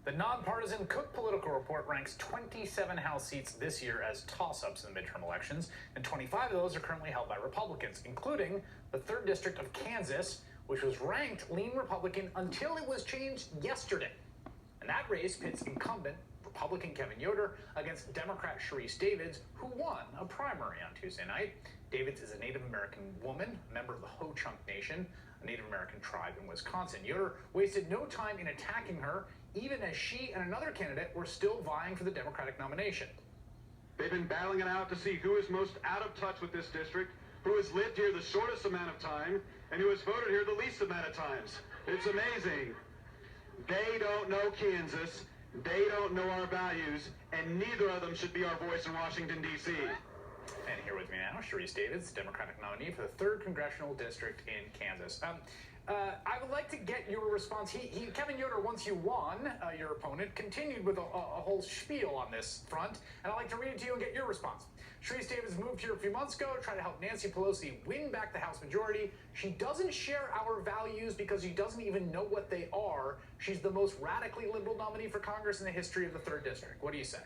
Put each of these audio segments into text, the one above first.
The nonpartisan Cook Political Report ranks 27 House seats this year as toss-ups in the midterm elections, and 25 of those are currently held by Republicans, including the 3rd District of Kansas, which was ranked lean Republican until it was changed yesterday. And that race pits incumbent Republican Kevin Yoder against Democrat Sharice Davids, who won a primary on Tuesday night. Davids is a Native American woman, a member of the Ho-Chunk Nation, a Native American tribe in Wisconsin. Yoder wasted no time in attacking her, even as she and another candidate were still vying for the Democratic nomination. They've been battling it out to see who is most out of touch with this district, who has lived here the shortest amount of time, and who has voted here the least amount of times. It's amazing. They don't know Kansas, they don't know our values, and neither of them should be our voice in Washington, D.C. And here with me now, Sharice Davids, Democratic nominee for the 3rd Congressional District in Kansas. I would like to get your response. Kevin Yoder, once you won, your opponent, continued with a whole spiel on this front, and I'd like to read it to you and get your response. Sharice Davids moved here a few months ago to try to help Nancy Pelosi win back the House majority. She doesn't share our values because she doesn't even know what they are. She's the most radically liberal nominee for Congress in the history of the 3rd District. What do you say?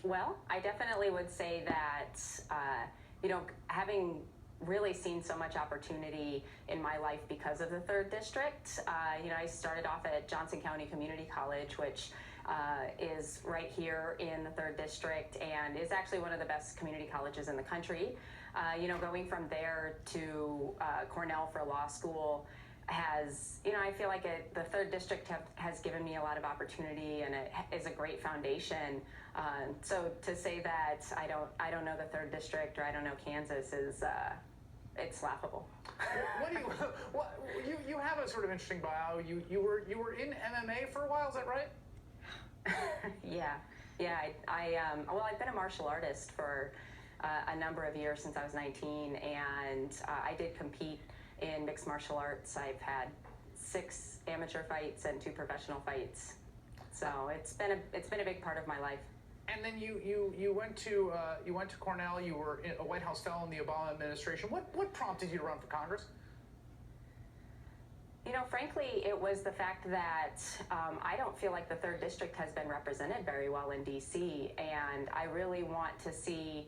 Well, I definitely would say that, having really seen so much opportunity in my life because of the 3rd District. I started off at Johnson County Community College, which is right here in the 3rd District and is actually one of the best community colleges in the country. Going from there to Cornell for law school has, I feel like the 3rd District has given me a lot of opportunity, and it is a great foundation. So to say that I don't know the 3rd District or I don't know Kansas is it's laughable. You have a sort of interesting bio. You were in MMA for a while, is that right? Yeah. I've been a martial artist for a number of years since I was 19, and I did compete in mixed martial arts. I've had 6 amateur fights and 2 professional fights. So it's been a big part of my life. And then you went to Cornell. You were a White House fellow in the Obama administration. What prompted you to run for Congress? Frankly, it was the fact that I don't feel like the 3rd District has been represented very well in D.C., and I really want to see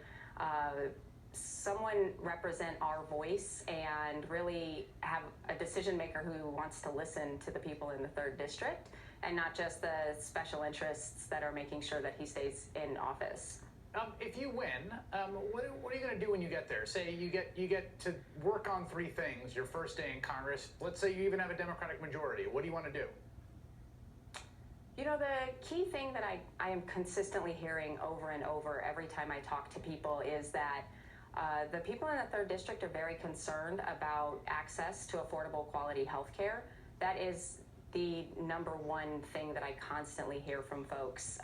someone represent our voice and really have a decision maker who wants to listen to the people in the 3rd District and not just the special interests that are making sure that he stays in office. If you win, what are you going to do when you get there? Say you get to work on 3 things your first day in Congress. Let's say you even have a Democratic majority. What do you want to do? The key thing that I am consistently hearing over and over every time I talk to people is that the people in the 3rd District are very concerned about access to affordable quality health care. That is the number one thing that I constantly hear from folks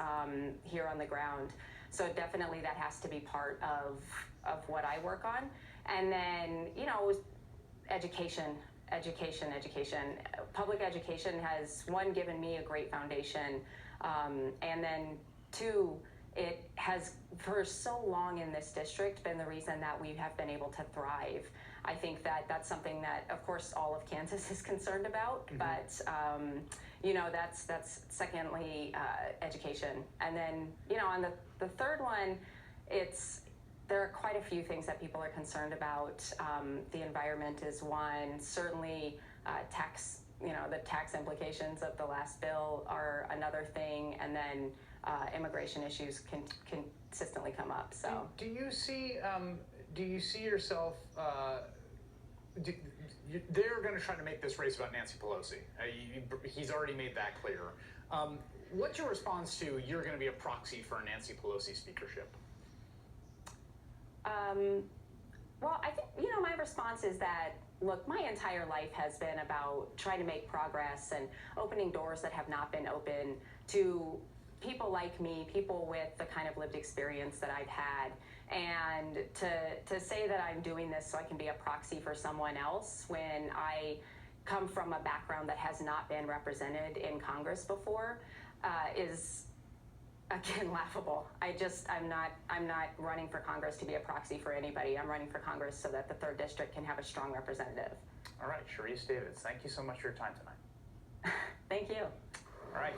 here on the ground. So definitely that has to be part of what I work on. And then, education. Public education has, 1, given me a great foundation, and then 2, it has for so long in this district been the reason that we have been able to thrive. I think that that's something that, of course, all of Kansas is concerned about, but that's secondly education. And then, on the third one, there are quite a few things that people are concerned about. The environment is one. Certainly, tax. The tax implications of the last bill are another thing, and then immigration issues can consistently come up. So, do you see yourself? They're going to try to make this race about Nancy Pelosi. He's already made that clear. What's your response to you're going to be a proxy for a Nancy Pelosi speakership? Well, I think, my response is that, look, my entire life has been about trying to make progress and opening doors that have not been open to people like me, people with the kind of lived experience that I've had. And to say that I'm doing this so I can be a proxy for someone else when I come from a background that has not been represented in Congress before is, again, laughable. I'm not running for Congress to be a proxy for anybody. I'm running for Congress so that the 3rd District can have a strong representative. All right, Sharice Davids, thank you so much for your time tonight. Thank you.